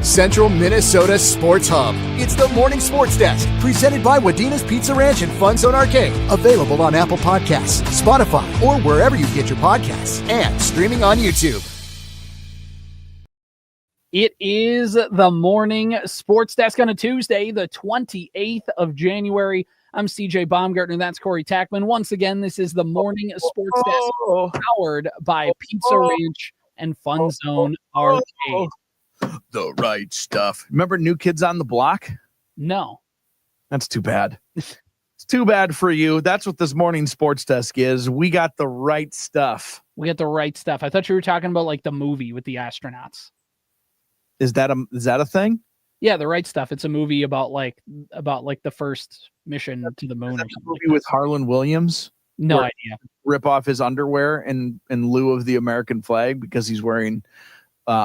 Central Minnesota Sports Hub. It's the Morning Sports Desk, presented by Wadena's Pizza Ranch and FunZone Arcade. Available on Apple Podcasts, Spotify, or wherever you get your podcasts, and streaming on YouTube. It is the Morning Sports Desk on a Tuesday, the 28th of January. I'm CJ Baumgartner. That's Corey Tackman. Once again, this is the Morning Sports Desk, powered by Pizza Ranch and FunZone Arcade. The right stuff. Remember New Kids on the Block? No. That's too bad. It's too bad for you. That's what this Morning Sports Desk is. We got the right stuff. We got the right stuff. I thought you were talking about like the movie with the astronauts. Is that a thing? Yeah, The Right Stuff. It's a movie about the first mission to the moon. Is that the movie with Harlan Williams? No idea. Rip off his underwear in lieu of the American flag because he's wearing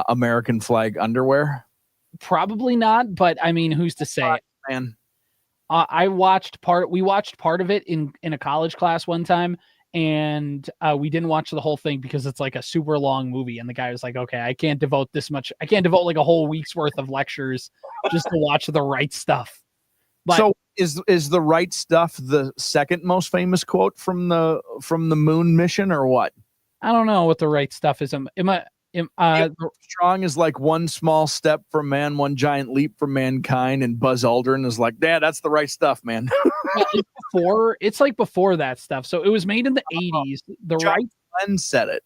American flag underwear? Probably not, but I mean, who's to say? Man, we watched part of it in a college class one time, and we didn't watch the whole thing because it's like a super long movie. And the guy was like, okay, I can't devote like a whole week's worth of lectures just to watch The Right Stuff. But, so is The Right Stuff the second most famous quote from the moon mission, or what? I don't know what The Right Stuff is. Strong is like one small step for man, one giant leap for mankind, and Buzz Aldrin is like, Dad, that's the right stuff, man. It's like before that stuff. So it was made in the 80s. Glenn said it.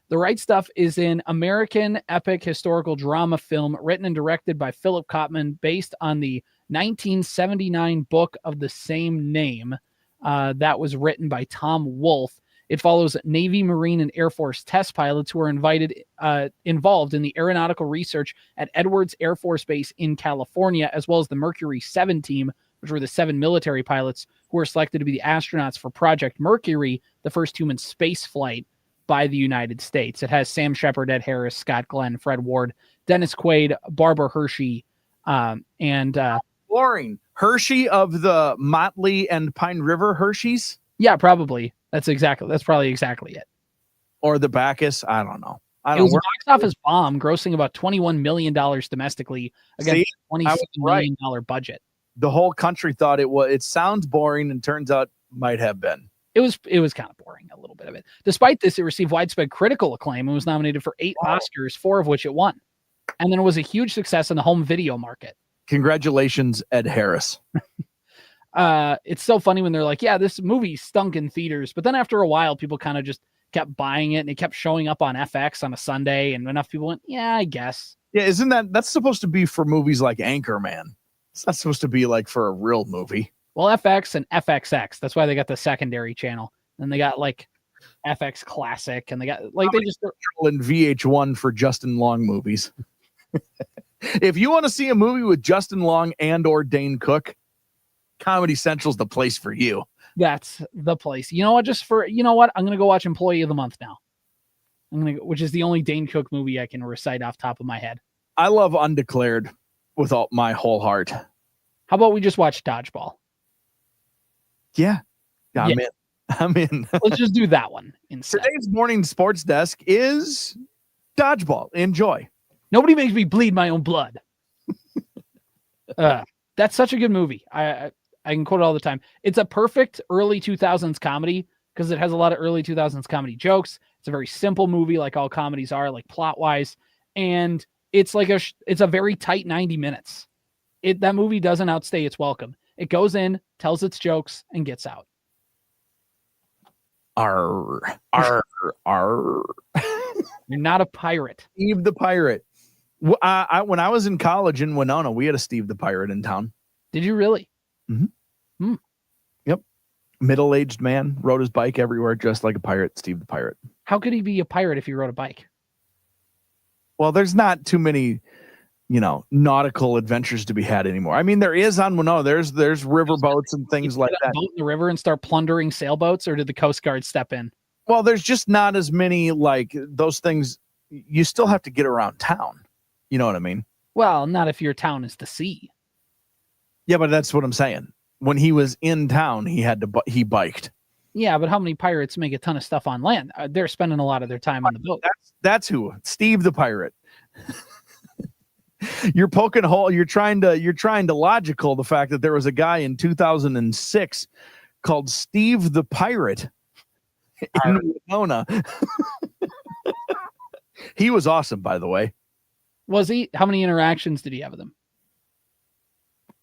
The Right Stuff is an American epic historical drama film written and directed by Philip Kaufman, based on the 1979 book of the same name that was written by Tom Wolfe. It follows Navy, Marine, and Air Force test pilots who are involved in the aeronautical research at Edwards Air Force Base in California, as well as the Mercury 7 team, which were the 7 military pilots who were selected to be the astronauts for Project Mercury, the first human space flight by the United States. It has Sam Shepard, Ed Harris, Scott Glenn, Fred Ward, Dennis Quaid, Barbara Hershey, and boring. Hershey of the Motley and Pine River Hershey's? Yeah, probably. That's probably exactly it. Or the Bacchus. I don't know. It was a box office bomb, grossing about $21 million domestically against a $26 million budget. The whole country thought it sounds boring, and turns out might have been. It was kind of boring, a little bit of it. Despite this, it received widespread critical acclaim and was nominated for 8 Oscars, 4 of which it won. And then it was a huge success in the home video market. Congratulations, Ed Harris. It's so funny when they're like, yeah, this movie stunk in theaters. But then after a while, people kind of just kept buying it, and it kept showing up on FX on a Sunday. And enough people went, yeah, I guess. Yeah, that's supposed to be for movies like Anchorman. It's not supposed to be like for a real movie. Well, FX and FXX. That's why they got the secondary channel. And they got like FX Classic, and they got like they just in VH1 for Justin Long movies. If you want to see a movie with Justin Long and or Dane Cook, Comedy Central's the place for you. That's the place. You know what? I'm gonna go watch Employee of the Month now. Which is the only Dane Cook movie I can recite off top of my head. I love Undeclared with all my whole heart. How about we just watch Dodgeball? Yeah. I'm in. Let's just do that one instead. Today's Morning Sports Desk is Dodgeball. Enjoy. Nobody makes me bleed my own blood. That's such a good movie. I can quote it all the time. It's a perfect early 2000s comedy because it has a lot of early 2000s comedy jokes. It's a very simple movie, like all comedies are, like plot wise, and it's a very tight 90 minutes. That movie doesn't outstay its welcome. It goes in, tells its jokes, and gets out. Arr. You're not a pirate. Steve the Pirate. When I was in college in Winona, we had a Steve the Pirate in town. Did you really? Mm-hmm. Yep. Middle-aged man, rode his bike everywhere, dressed like a pirate, Steve the Pirate. How could he be a pirate if he rode a bike? Well, there's not too many, nautical adventures to be had anymore. I mean, there is on Winona. There's river boats and things like that. Boat in the river and start plundering sailboats, or did the Coast Guard step in? Well, there's just not as many like those things. You still have to get around town. You know what I mean? Well, not if your town is the sea. Yeah, but that's what I'm saying. When he was in town, he biked. Yeah, but how many pirates make a ton of stuff on land? They're spending a lot of their time on the boat. That's who. Steve the Pirate. You're poking a hole. You're trying to logical the fact that there was a guy in 2006 called Steve the Pirate in Winona. He was awesome, by the way. Was he? How many interactions did he have with them?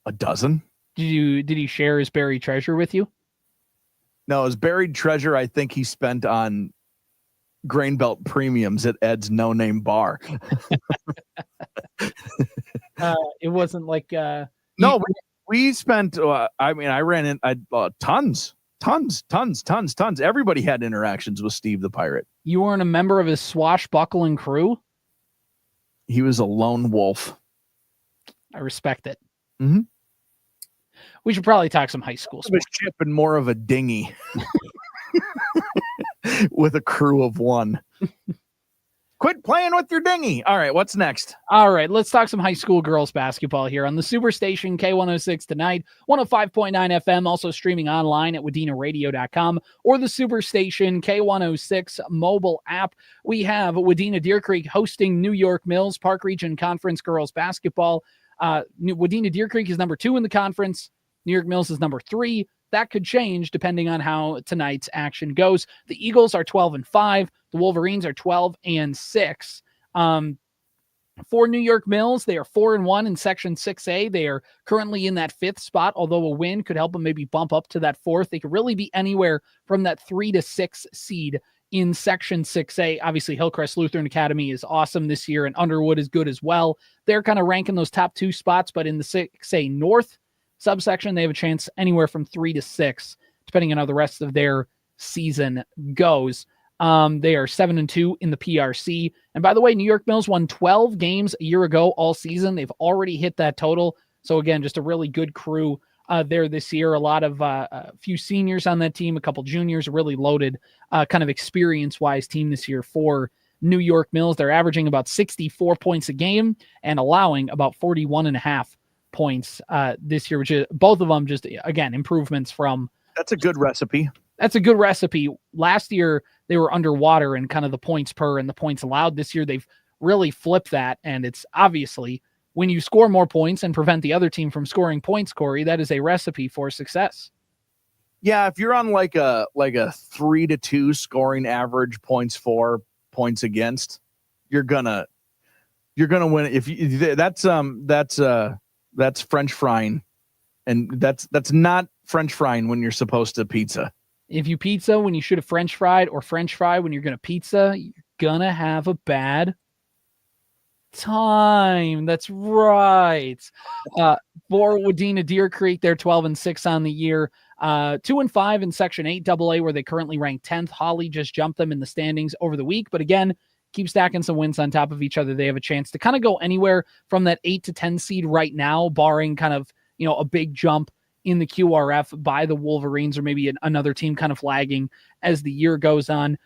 A dozen. Did he share his buried treasure with you? No, his buried treasure, I think he spent on grain belt premiums at Ed's No Name Bar. It wasn't like no, we spent. I ran in tons. Everybody had interactions with Steve the Pirate. You weren't a member of his swashbuckling crew? He was a lone wolf. I respect it. Mm-hmm. We should probably talk some high school sports. A ship and more of a dinghy with a crew of one. Quit playing with your dinghy. All right, what's next? All right, let's talk some high school girls basketball here on the Superstation K106 tonight, 105.9 FM, also streaming online at WDenaRadio.com or the Superstation K106 mobile app. We have Wadena Deer Creek hosting New York Mills Park Region Conference girls basketball. Wadena Deer Creek is number 2 in the conference. New York Mills is number 3. That could change depending on how tonight's action goes. The Eagles are 12-5. The Wolverines are 12-6. For New York Mills, they are 4-1 in Section 6A. They are currently in that 5th spot, although a win could help them maybe bump up to that 4th. They could really be anywhere from that 3 to 6 seed in Section 6A. Obviously, Hillcrest Lutheran Academy is awesome this year, and Underwood is good as well. They're kind of ranking those top 2 spots, but in the 6A North subsection, they have a chance anywhere from 3 to 6, depending on how the rest of their season goes. They are 7-2 in the PRC. And by the way, New York Mills won 12 games a year ago all season. They've already hit that total. So again, just a really good crew there this year. A lot of a few seniors on that team, a couple juniors, a really loaded kind of experience-wise team this year for New York Mills. They're averaging about 64 points a game and allowing about 41.5 points this year, which is both of them just, again, improvements from. That's a good recipe. That's a good recipe. Last year, they were underwater in kind of the points per and the points allowed. This year, they've really flipped that. And it's obviously when you score more points and prevent the other team from scoring points, Corey, that is a recipe for success. Yeah, if you're on like a 3-2 scoring average, points for, points against, you're gonna win. If you, that's French frying, and that's not French frying when you're supposed to pizza. If you pizza when you should have French fried, or French fry when you're going to pizza, you're going to have a bad time. That's right. For Wadena Deer Creek, they're 12-6 on the year. 2-5 in Section 8 AA, where they currently rank 10th. Holly just jumped them in the standings over the week. But again, keep stacking some wins on top of each other. They have a chance to kind of go anywhere from that 8 to 10 seed right now, barring kind of, a big jump in the QRF by the Wolverines or maybe another team kind of lagging as the year goes on.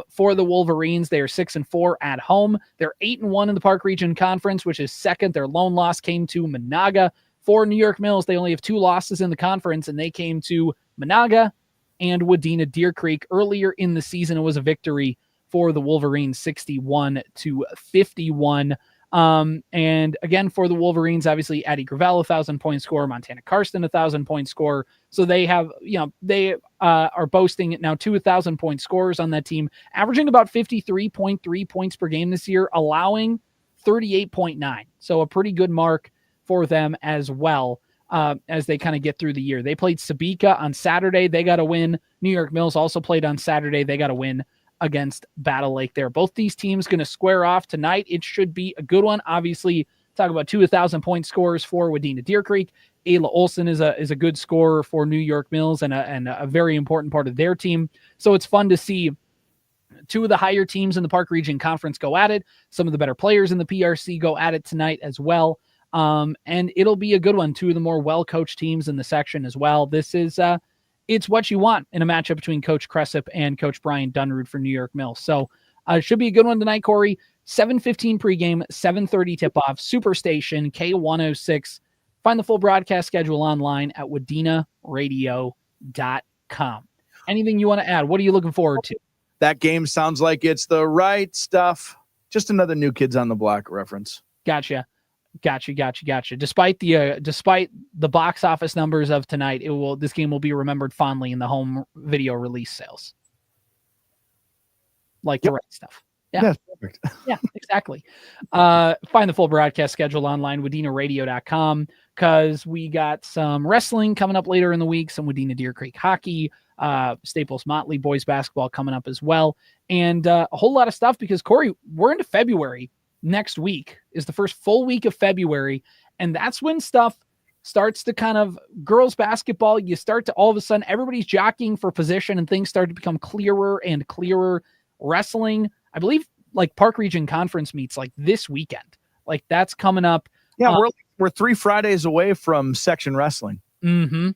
For the Wolverines, they are 6-4 at home. They're 8-1 in the Park Region Conference, which is second. Their lone loss came to Monaga. For New York Mills, they only have 2 losses in the conference, and they came to Monaga and Wadena Deer Creek. Earlier in the season, it was a victory for the Wolverines, 61-51. And again, for the Wolverines, obviously Addie Gravel, 1,000-point scorer, Montana Karsten, 1,000-point scorer. So they have, they are boasting now 2 1,000-point scorers on that team, averaging about 53.3 points per game this year, allowing 38.9. So a pretty good mark for them as well, as they kind of get through the year. They played Sabika on Saturday. They got a win. New York Mills also played on Saturday. They got a win against Battle Lake there. Both these teams going to square off tonight. It should be a good one. Obviously, talk about 2 1,000-point scorers for Wadena Deer Creek. Ayla Olson is a good scorer for New York Mills and a very important part of their team. So it's fun to see 2 of the higher teams in the Park Region Conference go at it. Some of the better players in the PRC go at it tonight as well. And it'll be a good one. 2 of the more well-coached teams in the section as well. This is it's what you want in a matchup between Coach Cressup and Coach Brian Dunrud for New York Mills. So it should be a good one tonight, Corey. 7:15 pregame, 7:30 tip-off, Superstation K106. Find the full broadcast schedule online at WDenaRadio.com. Anything you want to add? What are you looking forward to? That game sounds like it's the right stuff. Just another New Kids on the Block reference. Gotcha. Gotcha. Despite the box office numbers of tonight, this game will be remembered fondly in the home video release sales. Like the right stuff. Yeah. That's perfect. Yeah, exactly. Find the full broadcast schedule online, WDenaRadio.com, because we got some wrestling coming up later in the week, some Wadena Deer Creek hockey, Staples Motley boys basketball coming up as well, and a whole lot of stuff because, Corey, we're into February. Next week is the first full week of February, and that's when stuff starts to kind of girls basketball. You start to all of a sudden everybody's jockeying for position and things start to become clearer and clearer. Wrestling, I believe, like Park Region Conference meets like this weekend. Like that's coming up. Yeah, we're 3 Fridays away from section wrestling. Mm-hmm.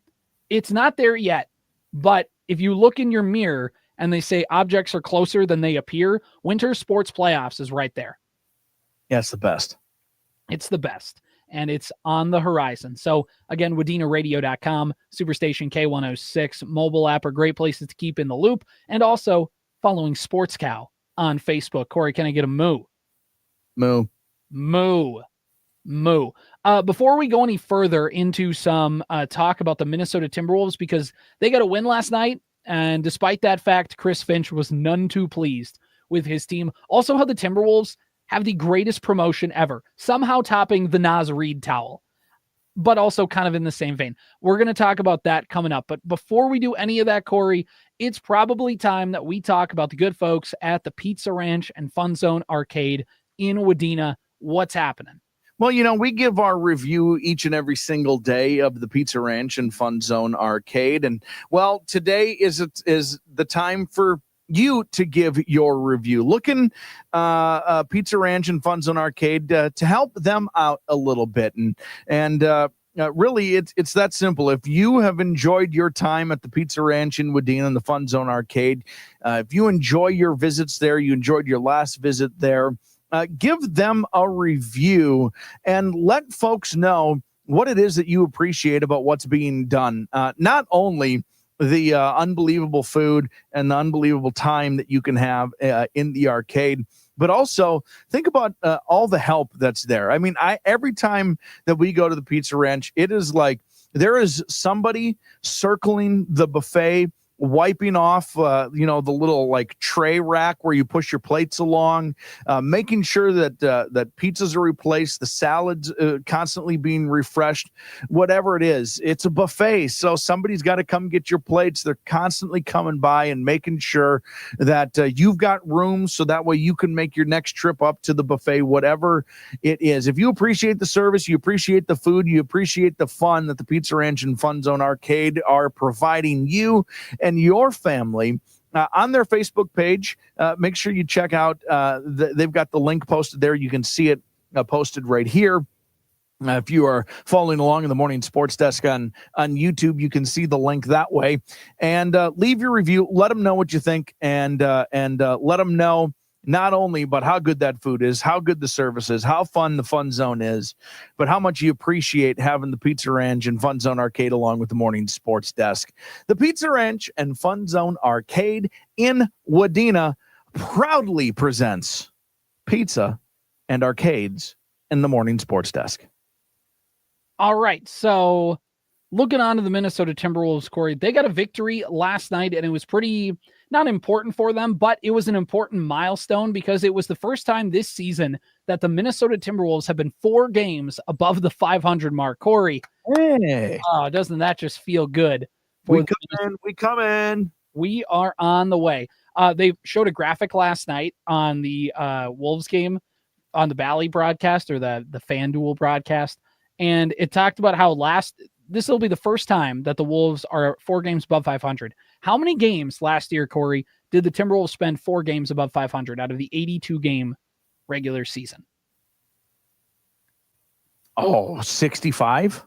It's not there yet, but if you look in your mirror and they say objects are closer than they appear, Winter Sports Playoffs is right there. Yeah, it's the best. It's the best, and it's on the horizon. So again, WDenaRadio.com, Superstation K106, mobile app are great places to keep in the loop, and also following Sports Cow on Facebook. Corey, can I get a moo? Moo. Moo. Moo. Before we go any further into some talk about the Minnesota Timberwolves, because they got a win last night, and despite that fact, Chris Finch was none too pleased with his team. Also, how the Timberwolves have the greatest promotion ever, somehow topping the Naz Reid towel, but also kind of in the same vein. We're going to talk about that coming up. But before we do any of that, Corey, it's probably time that we talk about the good folks at the Pizza Ranch and FunZone Arcade in Wadena. What's happening? Well, we give our review each and every single day of the Pizza Ranch and FunZone Arcade. And, well, today is the time for you to give your review. Looking Pizza Ranch and FunZone Arcade to help them out a little bit. And really, it's that simple. If you have enjoyed your time at the Pizza Ranch in Wadena and the FunZone Arcade, if you enjoy your visits there, you enjoyed your last visit there, give them a review and let folks know what it is that you appreciate about what's being done. Not only the unbelievable food and the unbelievable time that you can have in the arcade, but also think about all the help that's there. I mean, every time that we go to the Pizza Ranch, it is like there is somebody circling the buffet, wiping off, the little like tray rack where you push your plates along, making sure that pizzas are replaced, the salads constantly being refreshed, whatever it is. It's a buffet, so somebody's got to come get your plates. They're constantly coming by and making sure that you've got room so that way you can make your next trip up to the buffet, whatever it is. If you appreciate the service, you appreciate the food, you appreciate the fun that the Pizza Ranch and FunZone Arcade are providing you and your family, on their Facebook page, make sure you check out, they've got the link posted there. You can see it posted right here. If you are following along in the Morning Sports Desk on YouTube, you can see the link that way. And leave your review. Let them know what you think, and let them know not only about how good that food is, how good the service is, how fun the Fun Zone is, but how much you appreciate having the Pizza Ranch and Fun Zone Arcade along with the Morning Sports Desk. The Pizza Ranch and Fun Zone Arcade in Wadena proudly presents pizza and arcades in the Morning Sports Desk. All right, so looking on to the Minnesota Timberwolves, Corey, they got a victory last night, and it was pretty not important for them, but it was an important milestone because it was the first time this season that the Minnesota Timberwolves have been 4 games above the 500 mark. Corey, hey, doesn't that just feel good? We come in. We are on the way. They showed a graphic last night on the Wolves game on the Bally broadcast or the FanDuel broadcast, and it talked about how this will be the first time that the Wolves are 4 games above 500. How many games last year, Corey, did the Timberwolves spend 4 games above 500 out of the 82-game regular season? 65?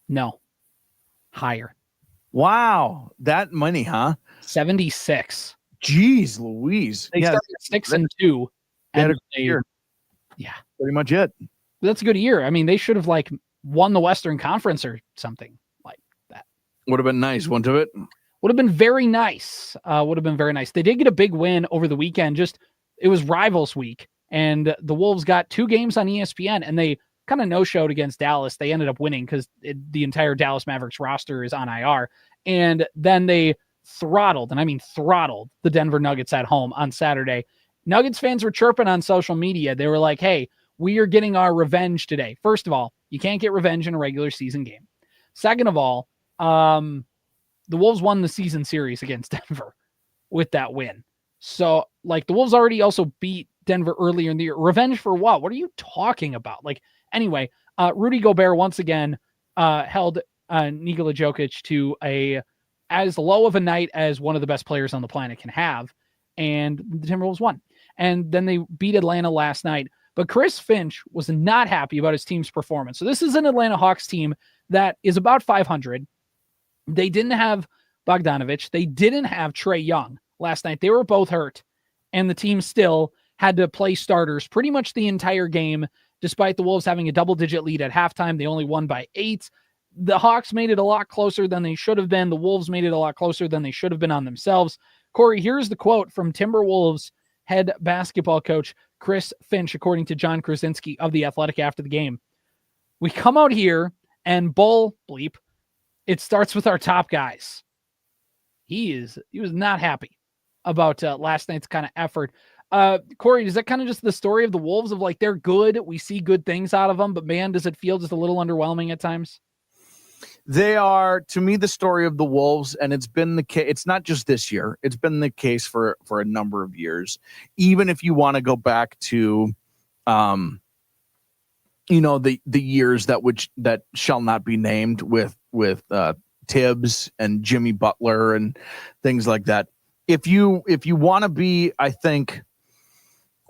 No. Higher. Wow. That many, huh? 76. Jeez Louise. They started 6-2. And yeah. Pretty much it. That's a good year. I mean, they should have won the Western Conference or something like that. Would have been nice, wouldn't it? Would have been very nice. They did get a big win over the weekend. It was Rivals Week. And the Wolves got 2 games on ESPN, and they kind of no-showed against Dallas. They ended up winning because the entire Dallas Mavericks roster is on IR. And then they throttled, and I mean throttled, the Denver Nuggets at home on Saturday. Nuggets fans were chirping on social media. They were like, hey, we are getting our revenge today. First of all, you can't get revenge in a regular season game. Second of all, the Wolves won the season series against Denver with that win. So, like, the Wolves already also beat Denver earlier in the year. Revenge for what? What are you talking about? Like, anyway, Rudy Gobert once again held Nikola Jokic to as low of a night as one of the best players on the planet can have, and the Timberwolves won. And then they beat Atlanta last night. But Chris Finch was not happy about his team's performance. So this is an Atlanta Hawks team that is about 500. They didn't have Bogdanovich. They didn't have Trae Young last night. They were both hurt. And the team still had to play starters pretty much the entire game, despite the Wolves having a double-digit lead at halftime. They only won by 8. The Hawks made it a lot closer than they should have been. The Wolves made it a lot closer than they should have been on themselves. Corey, here's the quote from Timberwolves head basketball coach Chris Finch, according to John Krasinski of The Athletic after the game. We come out here and bull bleep. It starts with our top guys. He was not happy about last night's kind of effort. Corey, is that kind of just the story of the Wolves of like, they're good, we see good things out of them, but man, does it feel just a little underwhelming at times? They are, to me, the story of the Wolves, and it's been the case. It's not just this year. It's been the case for a number of years. Even if you want to go back to, the years that shall not be named with Tibbs and Jimmy Butler and things like that. If you want to be, I think,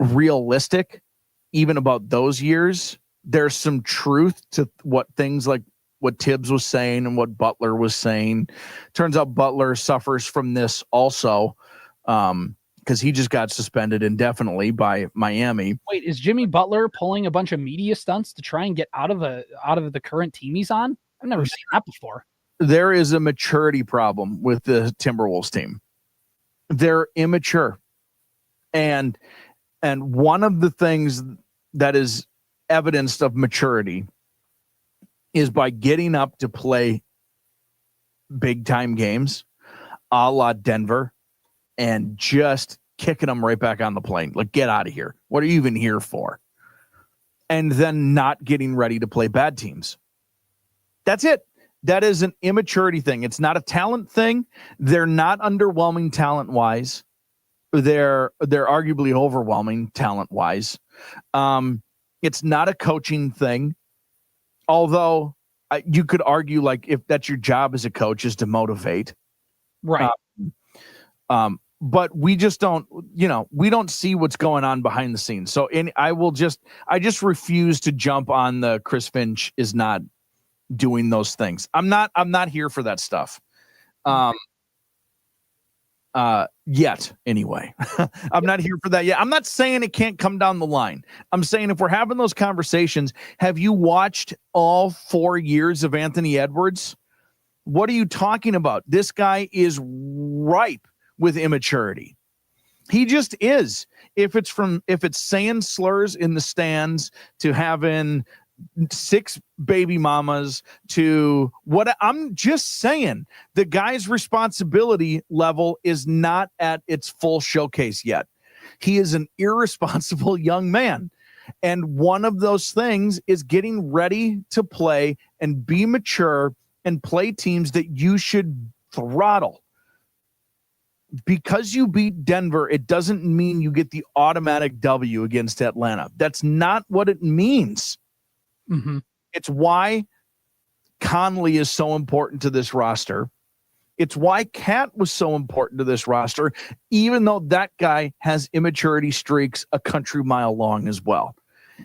realistic, even about those years, there's some truth to what Tibbs was saying and what Butler was saying. Turns out Butler suffers from this also, because he just got suspended indefinitely by Miami. Wait, is Jimmy Butler pulling a bunch of media stunts to try and get out of the current team he's on? I've never seen that before. There is a maturity problem with the Timberwolves team. They're immature. And one of the things that is evidenced of maturity is by getting up to play big time games a la Denver and just kicking them right back on the plane. Like, get out of here. What are you even here for? And then not getting ready to play bad teams. That's it. That is an immaturity thing. It's not a talent thing. They're not underwhelming talent wise. They're arguably overwhelming talent wise. It's not a coaching thing. Although you could argue, like, if that's your job as a coach is to motivate. Right. But we just don't, we don't see what's going on behind the scenes. So I just refuse to jump on the Chris Finch is not doing those things. I'm not here for that stuff. Yet anyway. I'm not here for that yet. I'm not saying it can't come down the line. I'm saying if we're having those conversations, have you watched all 4 years of Anthony Edwards? What are you talking about? This guy is ripe with immaturity. He just is. If it's saying slurs in the stands to having 6 baby mamas to what I'm just saying, the guy's responsibility level is not at its full showcase yet. He is an irresponsible young man. And one of those things is getting ready to play and be mature and play teams that you should throttle. Because you beat Denver, it doesn't mean you get the automatic W against Atlanta. That's not what it means. Mm-hmm. It's why Conley is so important to this roster. It's why Cat was so important to this roster, even though that guy has immaturity streaks a country mile long as well.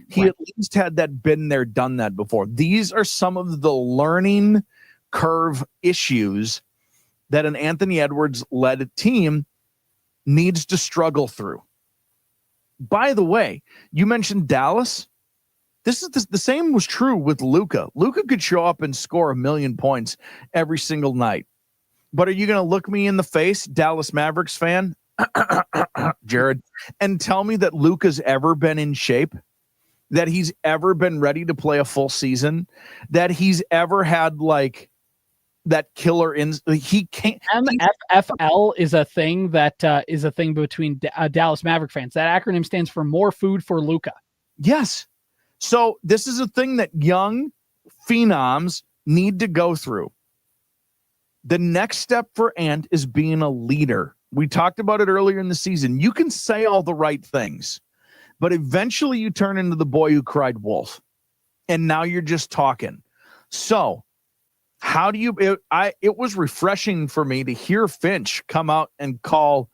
He at least had that been there, done that before. These are some of the learning curve issues that an Anthony Edwards-led team needs to struggle through. By the way, you mentioned Dallas. This is the same was true with Luka. Luka could show up and score 1 million points every single night. But are you going to look me in the face, Dallas Mavericks fan, Jared, and tell me that Luka's ever been in shape, that he's ever been ready to play a full season, that he's ever had like that killer he can't. MFFL is a thing that is a thing between Dallas Maverick fans. That acronym stands for More Food for Luka. Yes. So this is a thing that young phenoms need to go through. The next step for Ant is being a leader. We talked about it earlier in the season. You can say all the right things, but eventually you turn into the boy who cried wolf. And now you're just talking. So how do you, it was refreshing for me to hear Finch come out and call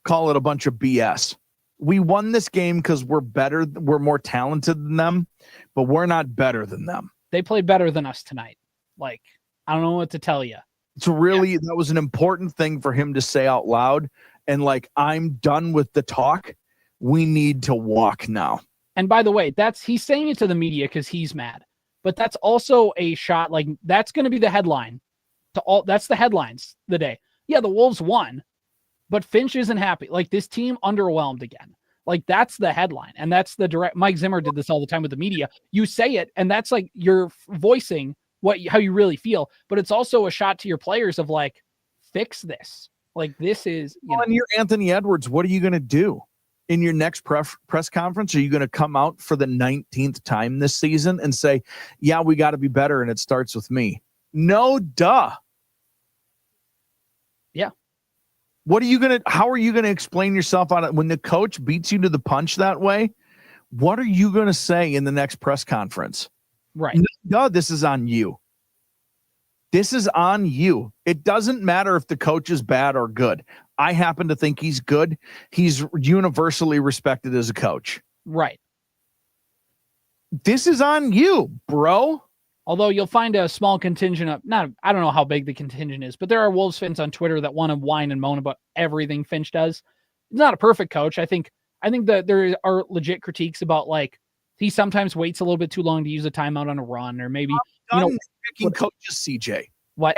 it a bunch of BS. We won this game because we're better. We're more talented than them, but we're not better than them. They played better than us tonight. Like, I don't know what to tell you. It's really, that was an important thing for him to say out loud. And like, I'm done with the talk. We need to walk now. And by the way, he's saying it to the media because he's mad, but that's also a shot. Like, that's going to be the headline that's the headlines the day. Yeah. The Wolves won, but Finch isn't happy. Like, this team underwhelmed again. Like, that's the headline. And that's the direct. Mike Zimmer did this all the time with the media. You say it, and that's like you're voicing how you really feel, but it's also a shot to your players of like, fix this. Like, this is, and you're Anthony Edwards. What are you going to do in your next press conference? Are you going to come out for the 19th time this season and say, yeah, we got to be better, and it starts with me? No, duh. Yeah. How are you going to explain yourself on it when the coach beats you to the punch that way? What are you going to say in the next press conference? Right. No, this is on you. This is on you. It doesn't matter if the coach is bad or good. I happen to think he's good. He's universally respected as a coach. Right. This is on you, bro. Although you'll find a small contingent of, I don't know how big the contingent is, but there are Wolves fans on Twitter that want to whine and moan about everything Finch does. He's not a perfect coach. I think that there are legit critiques about, like, he sometimes waits a little bit too long to use a timeout on a run, or maybe picking coaches. CJ, what?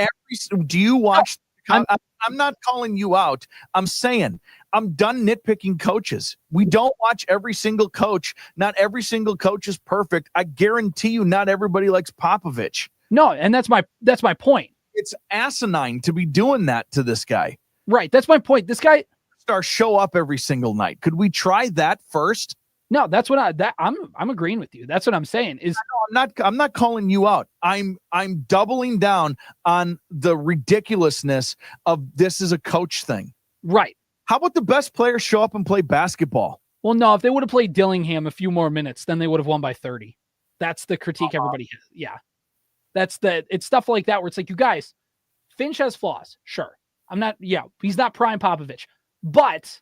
Do you watch? I'm not calling you out. I'm saying I'm done nitpicking coaches. We don't watch every single coach. Not every single coach is perfect. I guarantee you, not everybody likes Popovich. No, and that's my point. It's asinine to be doing that to this guy. Right, that's my point. This guy show up every single night. Could we try that first? No, that's what I'm agreeing with you. That's what I'm saying is I'm not calling you out. I'm doubling down on the ridiculousness of this is a coach thing. Right. How about the best players show up and play basketball? Well, no, if they would have played Dillingham a few more minutes, then they would have won by 30. That's the critique everybody has. Yeah. It's stuff like that where it's like, you guys, Finch has flaws. Sure. He's not prime Popovich, but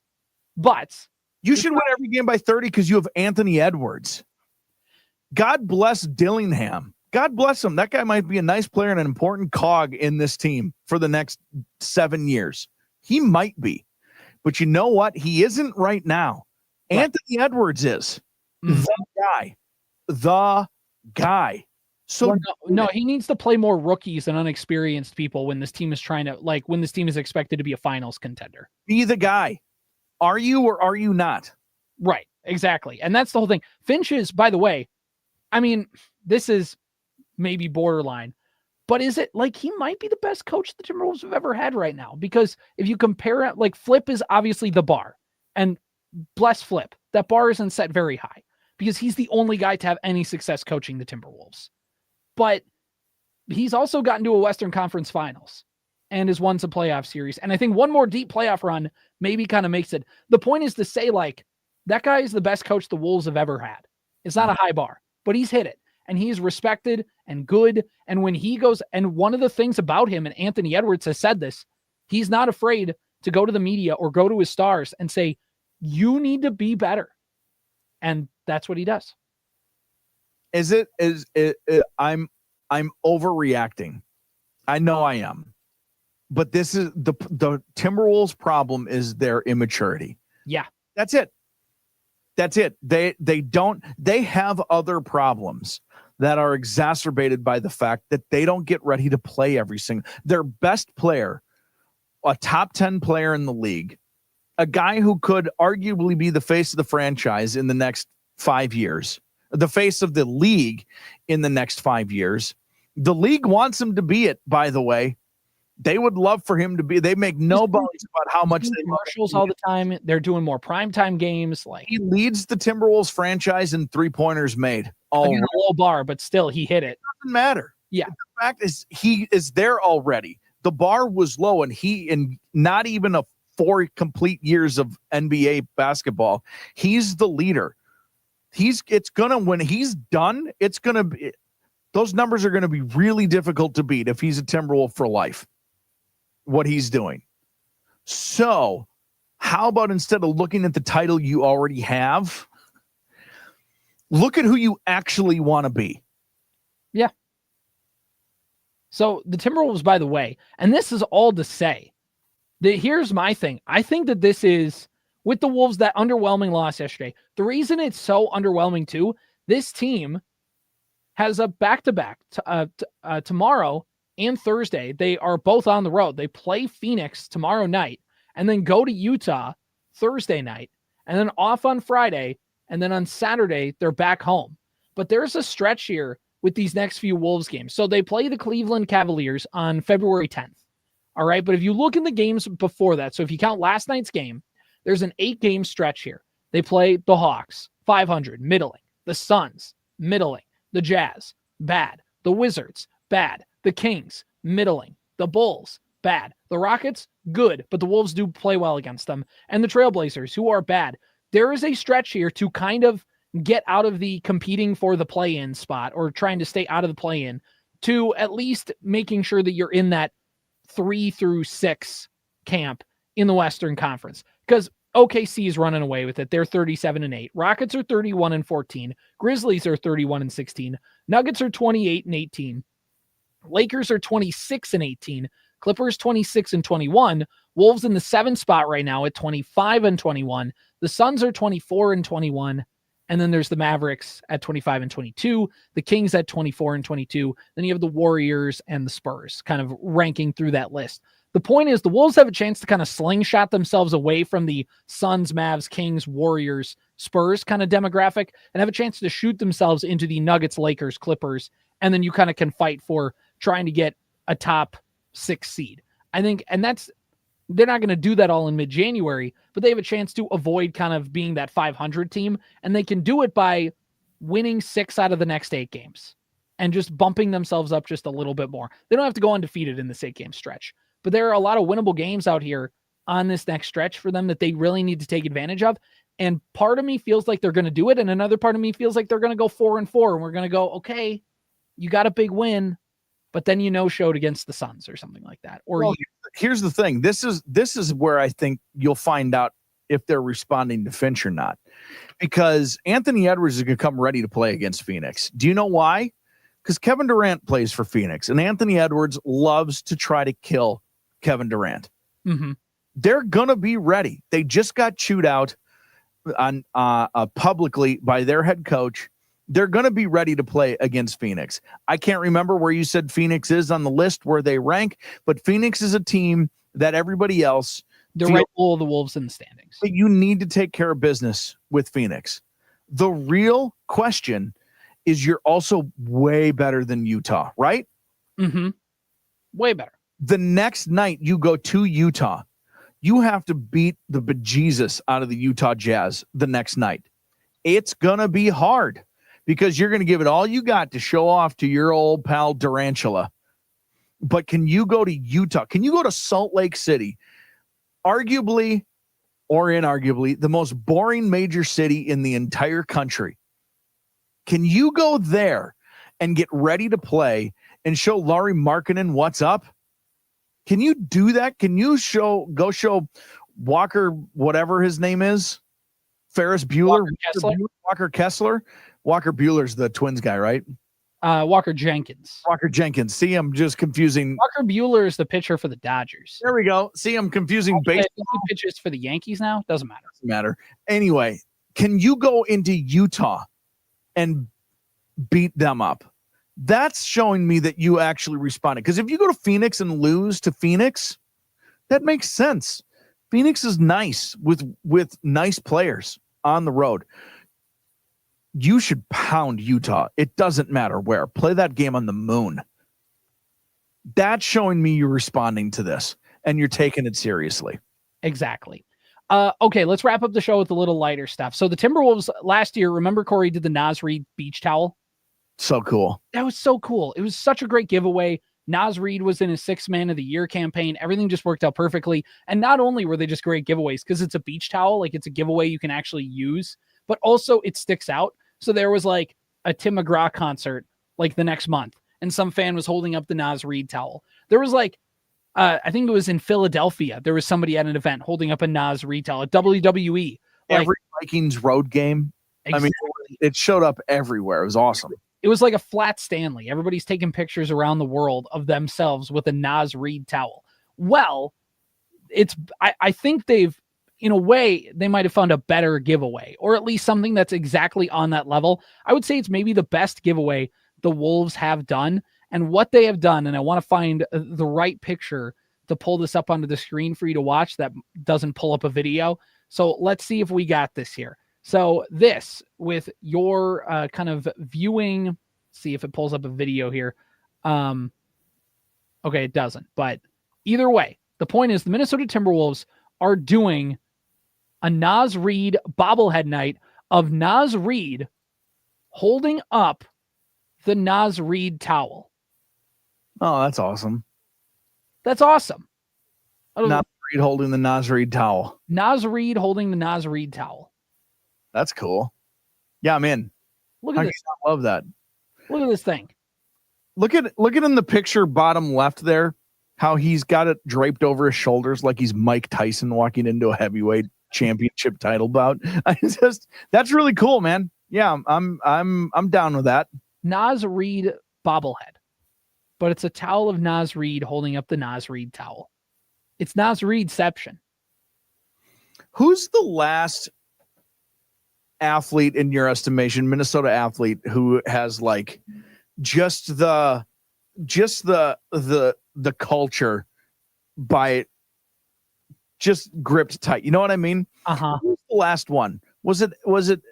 you should win every game by 30 because you have Anthony Edwards. God bless Dillingham. God bless him. That guy might be a nice player and an important cog in this team for the next 7 years. He might be. But you know what? He isn't right now. Right. Anthony Edwards is the guy. So no, he needs to play more rookies and unexperienced people when this team is when this team is expected to be a finals contender. Be the guy. Are you or are you not? Right, exactly. And that's the whole thing. Finch is, by the way, I mean, this is maybe borderline, but is it like he might be the best coach the Timberwolves have ever had right now? Because if you compare it, like, Flip is obviously the bar, and bless Flip, that bar isn't set very high because he's the only guy to have any success coaching the Timberwolves. But he's also gotten to a Western Conference Finals and has won some playoff series. And I think one more deep playoff run maybe kind of makes it. The point is to say, like, that guy is the best coach the Wolves have ever had. It's not a high bar, but he's hit it. And he's respected and good. And when he goes, and one of the things about him, and Anthony Edwards has said this, he's not afraid to go to the media or go to his stars and say, you need to be better. And that's what he does. I'm overreacting. I know I am. But this is the Timberwolves' problem is their immaturity. Yeah. That's it. They have other problems that are exacerbated by the fact that they don't get ready to play every single. Their best player, a top 10 player in the league, a guy who could arguably be the face of the franchise in the next 5 years, the face of the league in the next 5 years. The league wants him to be it, by the way. They would love for him to be. They make no bones about how much they commercials all the time. They're doing more primetime games. Like, he leads the Timberwolves franchise in 3-pointers made. Again, a low bar, but still he hit it. Doesn't matter. Yeah. The fact is he is there already. The bar was low, and he in not even 4 complete years of NBA basketball, he's the leader. When he's done, it's gonna be, those numbers are gonna be really difficult to beat if he's a Timberwolf for life. What he's doing. So how about instead of looking at the title you already have, look at who you actually want to be. Yeah. So the Timberwolves, by the way, and this is all to say that here's my thing. I think that this is, with the Wolves, that underwhelming loss yesterday. The reason it's so underwhelming too, this team has a back-to-back tomorrow and Thursday. They are both on the road. They play Phoenix tomorrow night and then go to Utah Thursday night and then off on Friday. And then on Saturday, they're back home. But there's a stretch here with these next few Wolves games. So they play the Cleveland Cavaliers on February 10th. All right. But if you look in the games before that, so if you count last night's game, there's an 8-game stretch here. They play the Hawks, 500, middling. The Suns, middling. The Jazz, bad. The Wizards, bad. The Kings, middling. The Bulls, bad. The Rockets, good, but the Wolves do play well against them. And the Trailblazers, who are bad. There is a stretch here to kind of get out of the competing for the play-in spot or trying to stay out of the play-in to at least making sure that you're in that 3 through 6 camp in the Western Conference. Because OKC is running away with it. They're 37-8. Rockets are 31-14. Grizzlies are 31-16. Nuggets are 28-18. Lakers are 26-18. Clippers 26-21. Wolves in the 7th spot right now at 25-21. The Suns are 24-21. And then there's the Mavericks at 25-22. The Kings at 24-22. Then you have the Warriors and the Spurs kind of ranking through that list. The point is the Wolves have a chance to kind of slingshot themselves away from the Suns, Mavs, Kings, Warriors, Spurs kind of demographic and have a chance to shoot themselves into the Nuggets, Lakers, Clippers. And then you kind of can fight for trying to get a top 6 seed. I think, and they're not going to do that all in mid-January, but they have a chance to avoid kind of being that 500 team. And they can do it by winning 6 out of the next 8 games and just bumping themselves up just a little bit more. They don't have to go undefeated in this 8-game stretch, but there are a lot of winnable games out here on this next stretch for them that they really need to take advantage of. And part of me feels like they're going to do it. And another part of me feels like they're going to go 4-4 and we're going to go, okay, you got a big win, but then showed against the Suns or something like that. Or here's the thing. This is where I think you'll find out if they're responding to Finch or not, because Anthony Edwards is going to come ready to play against Phoenix. Do you know why? Because Kevin Durant plays for Phoenix, and Anthony Edwards loves to try to kill Kevin Durant. Mm-hmm. They're going to be ready. They just got chewed out on publicly by their head coach. They're going to be ready to play against Phoenix. I can't remember where you said Phoenix is on the list where they rank, but Phoenix is a team that everybody else, they're right below the Wolves in the standings. You need to take care of business with Phoenix. The real question is you're also way better than Utah, right? Mm-hmm. Way better. The next night you go to Utah, you have to beat the bejesus out of the Utah Jazz the next night. It's going to be hard, because you're going to give it all you got to show off to your old pal Durantula. But can you go to Utah? Can you go to Salt Lake City? Arguably or inarguably the most boring major city in the entire country. Can you go there and get ready to play and show Lauri Markkanen what's up? Can you do that? Can you go show Walker, whatever his name is? Ferris Bueller? Walker Kessler? Walker Bueller's the Twins guy, right? Walker Jenkins. Walker Jenkins. See, I'm just confusing. Walker Bueller is the pitcher for the Dodgers. There we go. See, I'm confusing baseball. He pitches for the Yankees now. Doesn't matter. Doesn't matter. Anyway, can you go into Utah and beat them up? That's showing me that you actually responded. Because if you go to Phoenix and lose to Phoenix, that makes sense. Phoenix is nice with nice players on the road. You should pound Utah. It doesn't matter where. Play that game on the moon. That's showing me you're responding to this and you're taking it seriously. Exactly. Okay, let's wrap up the show with a little lighter stuff. So the Timberwolves last year, remember Corey did the Naz Reid beach towel? So cool. That was so cool. It was such a great giveaway. Naz Reid was in his 6th Man of the Year campaign. Everything just worked out perfectly. And not only were they just great giveaways, because it's a beach towel, like it's a giveaway you can actually use, but also it sticks out. So there was like a Tim McGraw concert like the next month, and some fan was holding up the Naz Reid towel. There was like, I think it was in Philadelphia, there was somebody at an event holding up a Naz Reid towel at WWE. Every Vikings road game. Exactly. I mean, it showed up everywhere. It was awesome. It was like a flat Stanley. Everybody's taking pictures around the world of themselves with a Naz Reid towel. Well, I think they've, in a way, they might have found a better giveaway, or at least something that's exactly on that level. I would say it's maybe the best giveaway the Wolves have done. And what they have done, and I want to find the right picture to pull this up onto the screen for you to watch that doesn't pull up a video. So let's see if we got this here. So this, with your kind of viewing, see if it pulls up a video here. Okay, it doesn't. But either way, the point is the Minnesota Timberwolves are doing a Naz Reid bobblehead night of Naz Reid holding up the Naz Reid towel. Oh, that's awesome. That's awesome. Naz Reid holding the Naz Reid towel. Naz Reid holding the Naz Reid towel. That's cool. Yeah, I'm in. Look at this. I love that. Look at this thing. Look at in the picture bottom left there, how he's got it draped over his shoulders like he's Mike Tyson walking into a heavyweight championship title bout. That's really cool, man. Yeah, I'm down with that. Naz Reid bobblehead. But it's a towel of Naz Reid holding up the Naz Reid towel. It's Naz Reidception. Who's the last athlete in your estimation, Minnesota athlete, who has like just the culture by just gripped tight? You know what I mean? Uh-huh. Who's the last one? Was it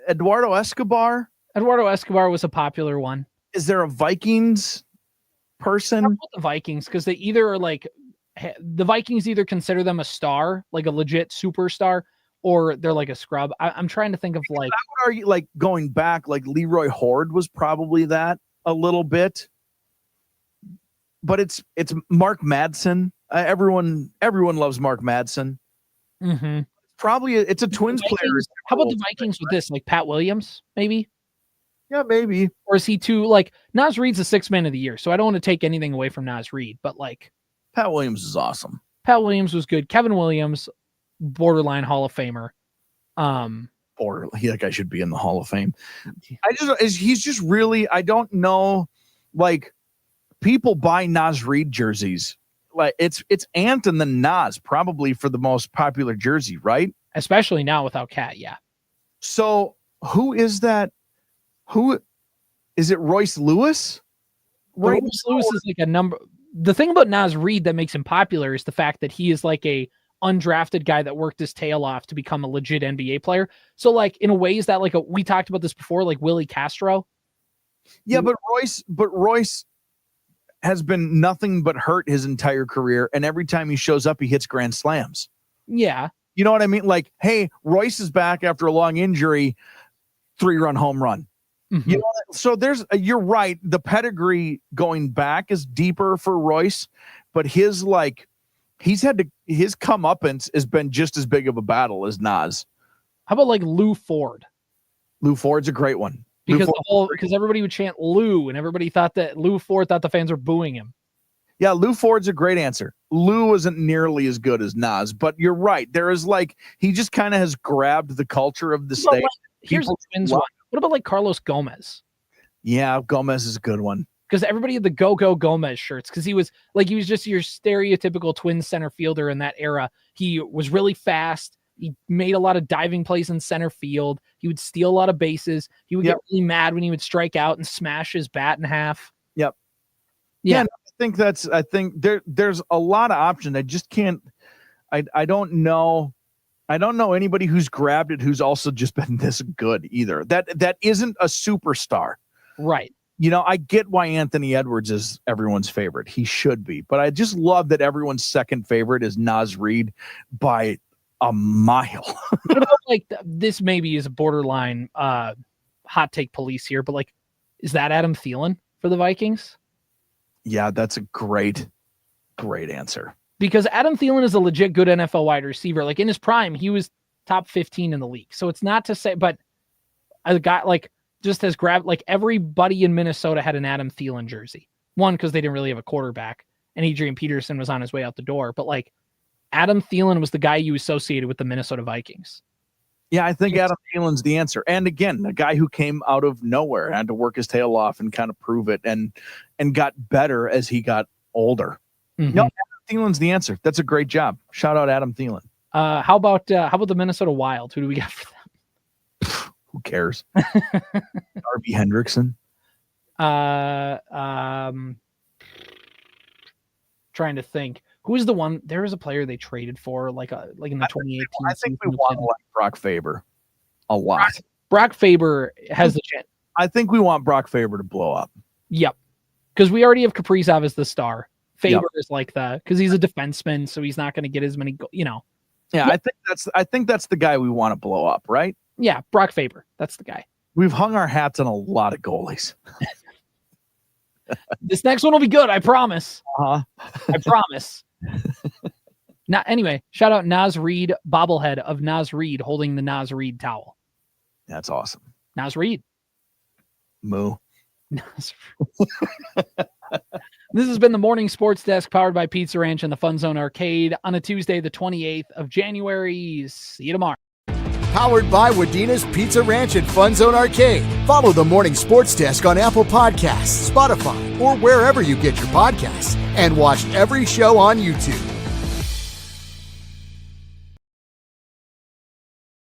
Eduardo Escobar? Eduardo Escobar was a popular one. Is there a Vikings person? The Vikings, because they either are like, the Vikings either consider them a star, like a legit superstar, or they're like a scrub. I'm trying to think of like. I would argue, like going back, like Leroy Horde was probably that a little bit, but it's Mark Madsen. Everyone loves Mark Madsen. Mm-hmm. Probably it's a Twins player. How about the Vikings with this, like Pat Williams, maybe? Yeah, maybe. Or is he too like Naz Reid's the 6th Man of the Year, so I don't want to take anything away from Naz Reid, but like Pat Williams is awesome. Pat Williams was good. Kevin Williams, borderline Hall of Famer. Or that guy should be in the Hall of Fame. He's just really, I don't know, like people buy Naz Reid jerseys. Like it's Ant and then Naz probably for the most popular jersey, right? Especially now without Cat, yeah. So who is that? Who is it? Royce Lewis? Royce Lewis is like a number. The thing about Naz Reid that makes him popular is the fact that he is like a undrafted guy that worked his tail off to become a legit NBA player. So like in a way, is that like we talked about this before, like Willie Castro? Yeah, but Royce has been nothing but hurt his entire career, and every time he shows up, he hits grand slams. Yeah. You know what I mean? Like, hey, Royce is back after a long injury, 3-run home run. Mm-hmm. You know, so you're right. The pedigree going back is deeper for Royce, but his comeuppance has been just as big of a battle as Naz. How about like Lou Ford? Lou Ford's a great one. Because everybody would chant Lou, and everybody thought that Lou Ford thought the fans were booing him. Yeah, Lou Ford's a great answer. Lou isn't nearly as good as Naz, but you're right. There is like, he just kind of has grabbed the culture of the state. Here's a Twins one. What about like Carlos Gomez? Yeah, Gomez is a good one. Because everybody had the Go Gomez shirts, because he was just your stereotypical Twins center fielder in that era. He was really fast. He made a lot of diving plays in center field. He would steal a lot of bases. He would get really mad when he would strike out and smash his bat in half. Yep. Yeah. I think there's a lot of options. I don't know. I don't know anybody who's grabbed it who's also just been this good either. That isn't a superstar. Right. You know, I get why Anthony Edwards is everyone's favorite. He should be. But I just love that everyone's second favorite is Naz Reid by a mile. What about, like, this maybe is a borderline hot take police here, but like, is that Adam Thielen for the Vikings? Yeah, that's a great answer. Because Adam Thielen is a legit good NFL wide receiver. Like, in his prime, he was top 15 in the league. So it's not to say, but a guy like just has grabbed, like, everybody in Minnesota had an Adam Thielen jersey. One, because they didn't really have a quarterback, and Adrian Peterson was on his way out the door. But like, Adam Thielen was the guy you associated with the Minnesota Vikings. Yeah, I think Adam Thielen's the answer. And again, a guy who came out of nowhere, had to work his tail off and kind of prove it, and got better as he got older. Mm-hmm. No, Adam Thielen's the answer. That's a great job. Shout out Adam Thielen. How about the Minnesota Wild? Who do we got for them? Who cares? Darby Hendrickson. Trying to think. Who is the one? There was a player they traded for, like in the 2018. I think we want like Brock Faber a lot. Brock Faber has the chance. I think we want Brock Faber to blow up. Yep, because we already have Kaprizov as the star. Faber is like because he's a defenseman, so he's not going to get as many. Yeah, I think that's the guy we want to blow up, right? Yeah, Brock Faber. That's the guy. We've hung our hats on a lot of goalies. This next one will be good. I promise. I promise. Now, anyway, shout out Naz Reid, bobblehead of Naz Reid holding the Naz Reid towel. That's awesome. Naz Reid. Moo. This has been the Morning Sports Desk powered by Pizza Ranch and the FunZone Arcade on a Tuesday, the 28th of January. See you tomorrow. Powered by Wadena's Pizza Ranch and FunZone Arcade. Follow the Morning Sports Desk on Apple Podcasts, Spotify, or wherever you get your podcasts. And watch every show on YouTube.